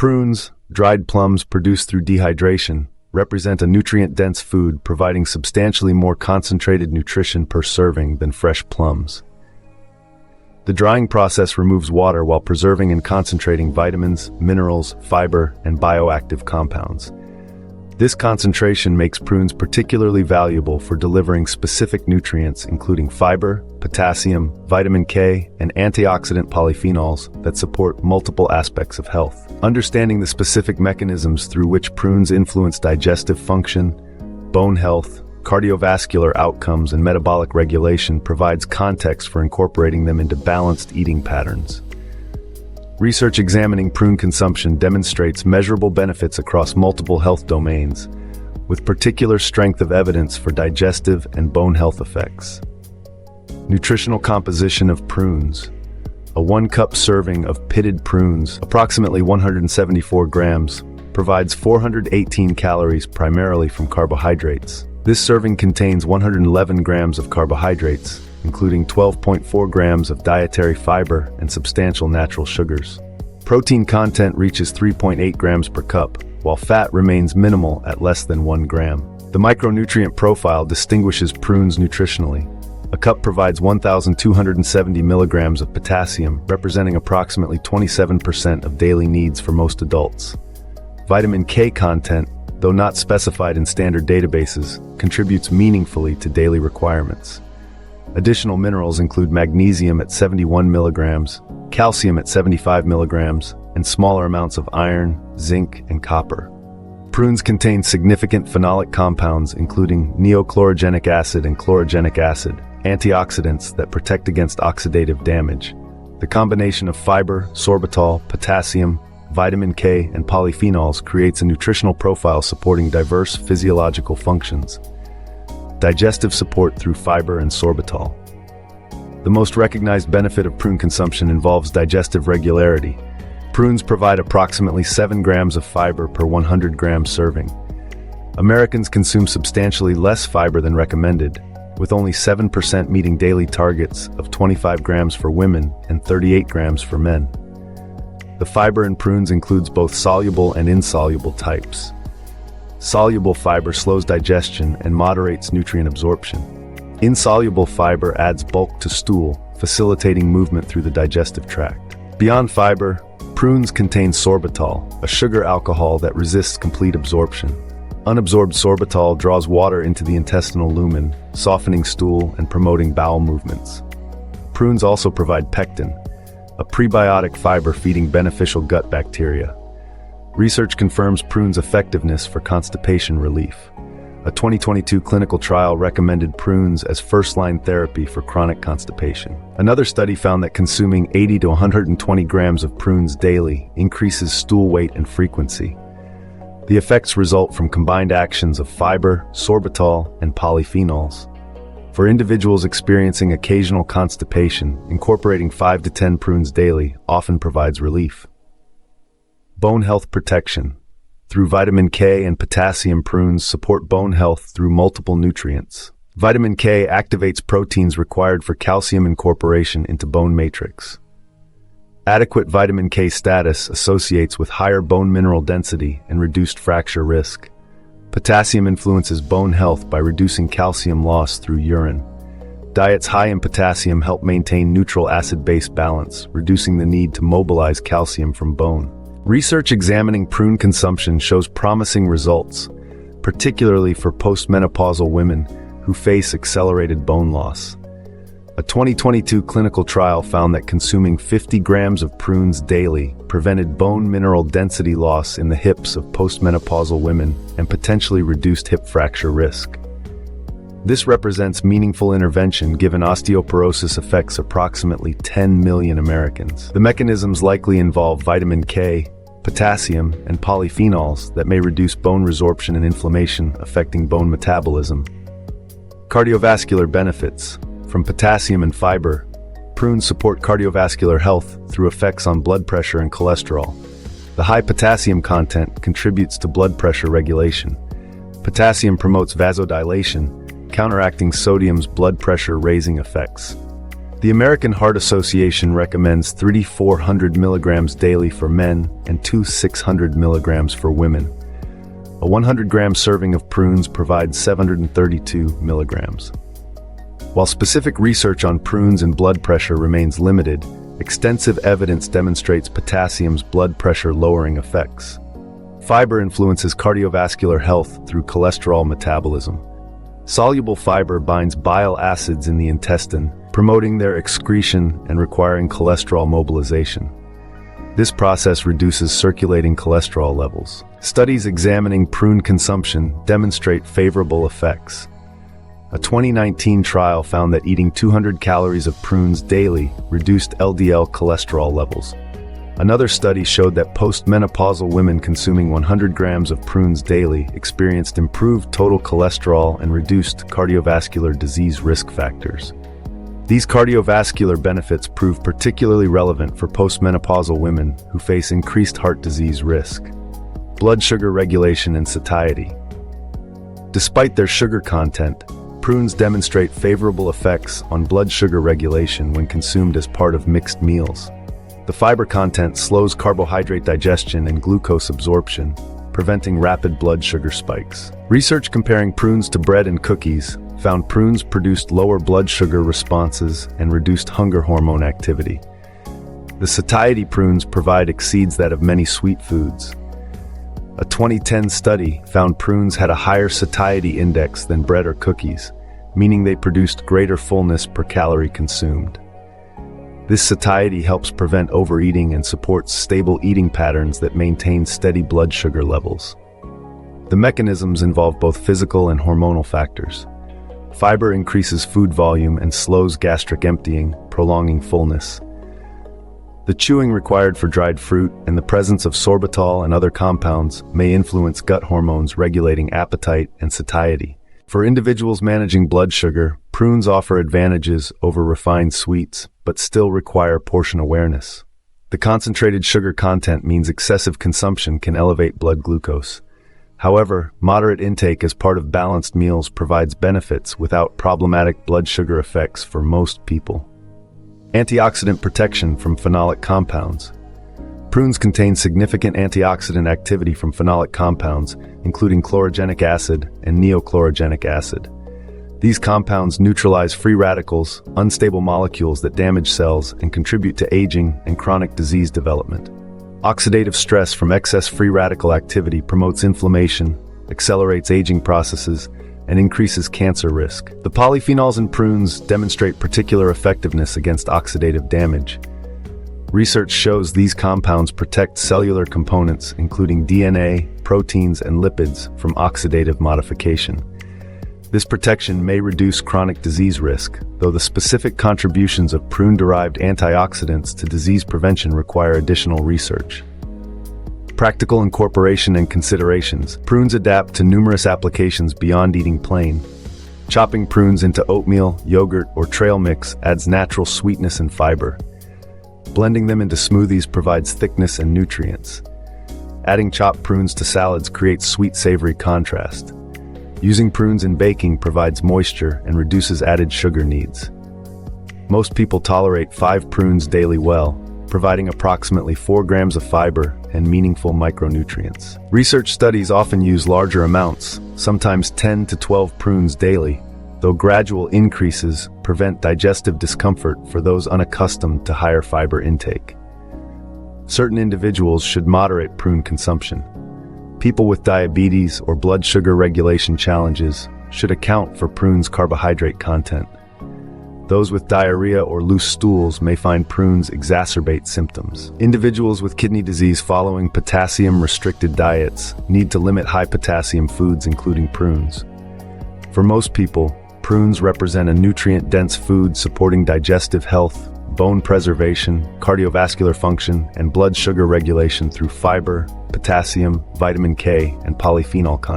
Prunes, dried plums produced through dehydration, represent a nutrient-dense food providing substantially more concentrated nutrition per serving than fresh plums. The drying process removes water while preserving and concentrating vitamins, minerals, fiber, and bioactive compounds. This concentration makes prunes particularly valuable for delivering specific nutrients including fiber, potassium, vitamin K, and antioxidant polyphenols that support multiple aspects of health. Understanding the specific mechanisms through which prunes influence digestive function, bone health, cardiovascular outcomes, and metabolic regulation provides context for incorporating them into balanced eating patterns. Research examining prune consumption demonstrates measurable benefits across multiple health domains, with particular strength of evidence for digestive and bone health effects. Nutritional composition of prunes. A 1-cup serving of pitted prunes, approximately 174 grams, provides 418 calories primarily from carbohydrates. This serving contains 111 grams of carbohydrates, including 12.4 grams of dietary fiber and substantial natural sugars. Protein content reaches 3.8 grams per cup, while fat remains minimal at less than 1 gram. The micronutrient profile distinguishes prunes nutritionally. A cup provides 1,270 milligrams of potassium, representing approximately 27% of daily needs for most adults. Vitamin K content, though not specified in standard databases, contributes meaningfully to daily requirements. Additional minerals include magnesium at 71 milligrams, calcium at 75 milligrams, and smaller amounts of iron, zinc, and copper. Prunes contain significant phenolic compounds including neochlorogenic acid and chlorogenic acid, antioxidants that protect against oxidative damage. The combination of fiber, sorbitol, potassium, vitamin K, and polyphenols creates a nutritional profile supporting diverse physiological functions. Digestive support through fiber and sorbitol. The most recognized benefit of prune consumption involves digestive regularity. Prunes provide approximately 7 grams of fiber per 100 gram serving. Americans consume substantially less fiber than recommended, with only 7% meeting daily targets of 25 grams for women and 38 grams for men. The fiber in prunes includes both soluble and insoluble types. Soluble fiber slows digestion and moderates nutrient absorption. Insoluble fiber adds bulk to stool, facilitating movement through the digestive tract. Beyond fiber, prunes contain sorbitol, a sugar alcohol that resists complete absorption. Unabsorbed sorbitol draws water into the intestinal lumen, softening stool and promoting bowel movements. Prunes also provide pectin, a prebiotic fiber feeding beneficial gut bacteria. Research confirms prunes' effectiveness for constipation relief. A 2022 clinical trial recommended prunes as first-line therapy for chronic constipation. Another study found that consuming 80 to 120 grams of prunes daily increases stool weight and frequency. The effects result from combined actions of fiber, sorbitol, and polyphenols. For individuals experiencing occasional constipation, incorporating 5 to 10 prunes daily often provides relief. Bone health protection. Through vitamin K and potassium, prunes support bone health through multiple nutrients. Vitamin K activates proteins required for calcium incorporation into bone matrix. Adequate vitamin K status associates with higher bone mineral density and reduced fracture risk. Potassium influences bone health by reducing calcium loss through urine. Diets high in potassium help maintain neutral acid-base balance, reducing the need to mobilize calcium from bone. Research examining prune consumption shows promising results, particularly for postmenopausal women who face accelerated bone loss. A 2022 clinical trial found that consuming 50 grams of prunes daily prevented bone mineral density loss in the hips of postmenopausal women and potentially reduced hip fracture risk. This represents meaningful intervention given osteoporosis affects approximately 10 million Americans. The mechanisms likely involve vitamin K, potassium, and polyphenols that may reduce bone resorption and inflammation, affecting bone metabolism. Cardiovascular benefits. From potassium and fiber, prunes support cardiovascular health through effects on blood pressure and cholesterol. The high potassium content contributes to blood pressure regulation. Potassium promotes vasodilation, counteracting sodium's blood pressure raising effects. The American Heart Association recommends 3,400 milligrams daily for men and 600 milligrams for women. A 100-gram serving of prunes provides 732 milligrams. While specific research on prunes and blood pressure remains limited, extensive evidence demonstrates potassium's blood pressure-lowering effects. Fiber influences cardiovascular health through cholesterol metabolism. Soluble fiber binds bile acids in the intestine, promoting their excretion and requiring cholesterol mobilization. This process reduces circulating cholesterol levels. Studies examining prune consumption demonstrate favorable effects. A 2019 trial found that eating 200 calories of prunes daily reduced LDL cholesterol levels. Another study showed that postmenopausal women consuming 100 grams of prunes daily experienced improved total cholesterol and reduced cardiovascular disease risk factors. These cardiovascular benefits prove particularly relevant for postmenopausal women who face increased heart disease risk. Blood sugar regulation and satiety. Despite their sugar content, prunes demonstrate favorable effects on blood sugar regulation when consumed as part of mixed meals. The fiber content slows carbohydrate digestion and glucose absorption, preventing rapid blood sugar spikes. Research comparing prunes to bread and cookies found prunes produced lower blood sugar responses and reduced hunger hormone activity. The satiety prunes provide exceeds that of many sweet foods. A 2010 study found prunes had a higher satiety index than bread or cookies, meaning they produced greater fullness per calorie consumed. This satiety helps prevent overeating and supports stable eating patterns that maintain steady blood sugar levels. The mechanisms involve both physical and hormonal factors. Fiber increases food volume and slows gastric emptying, prolonging fullness. The chewing required for dried fruit and the presence of sorbitol and other compounds may influence gut hormones regulating appetite and satiety. For individuals managing blood sugar, prunes offer advantages over refined sweets, but still require portion awareness. The concentrated sugar content means excessive consumption can elevate blood glucose. However, moderate intake as part of balanced meals provides benefits without problematic blood sugar effects for most people. Antioxidant protection from phenolic compounds. Prunes contain significant antioxidant activity from phenolic compounds, including chlorogenic acid and neochlorogenic acid. These compounds neutralize free radicals, unstable molecules that damage cells and contribute to aging and chronic disease development. Oxidative stress from excess free radical activity promotes inflammation, accelerates aging processes, and increases cancer risk. The polyphenols in prunes demonstrate particular effectiveness against oxidative damage. Research shows these compounds protect cellular components, including DNA, proteins, and lipids, from oxidative modification. This protection may reduce chronic disease risk, though the specific contributions of prune-derived antioxidants to disease prevention require additional research. Practical incorporation and considerations. Prunes adapt to numerous applications beyond eating plain. Chopping prunes into oatmeal, yogurt, or trail mix adds natural sweetness and fiber. Blending them into smoothies provides thickness and nutrients. Adding chopped prunes to salads creates sweet-savory contrast. Using prunes in baking provides moisture and reduces added sugar needs. Most people tolerate 5 prunes daily well, providing approximately 4 grams of fiber and meaningful micronutrients. Research studies often use larger amounts, sometimes 10 to 12 prunes daily, though gradual increases prevent digestive discomfort for those unaccustomed to higher fiber intake. Certain individuals should moderate prune consumption. People with diabetes or blood sugar regulation challenges should account for prunes' carbohydrate content. Those with diarrhea or loose stools may find prunes exacerbate symptoms. Individuals with kidney disease following potassium-restricted diets need to limit high-potassium foods, including prunes. For most people, prunes represent a nutrient-dense food supporting digestive health, bone preservation, cardiovascular function, and blood sugar regulation through fiber, potassium, vitamin K, and polyphenol content.